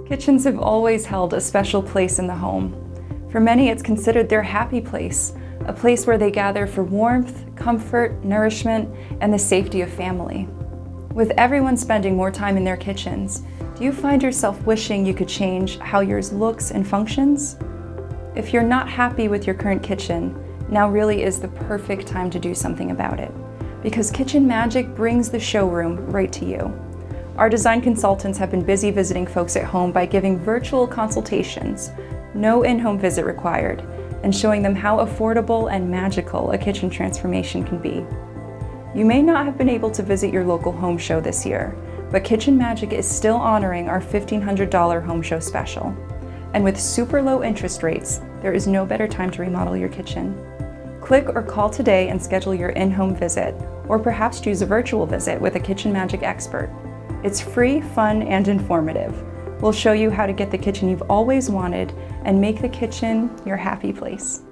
Kitchens have always held a special place in the home. For many, it's considered their happy place, a place where they gather for warmth, comfort, nourishment, and the safety of family. With everyone spending more time in their kitchens, do you find yourself wishing you could change how yours looks and functions? If you're not happy with your current kitchen, now really is the perfect time to do something about it, because Kitchen Magic brings the showroom right to you. Our design consultants have been busy visiting folks at home by giving virtual consultations, no in-home visit required, and showing them how affordable and magical a kitchen transformation can be. You may not have been able to visit your local home show this year, but Kitchen Magic is still honoring our $1,500 home show special. And with super low interest rates, there is no better time to remodel your kitchen. Click or call today and schedule your in-home visit, or perhaps choose a virtual visit with a Kitchen Magic expert. It's free, fun, and informative. We'll show you how to get the kitchen you've always wanted and make the kitchen your happy place.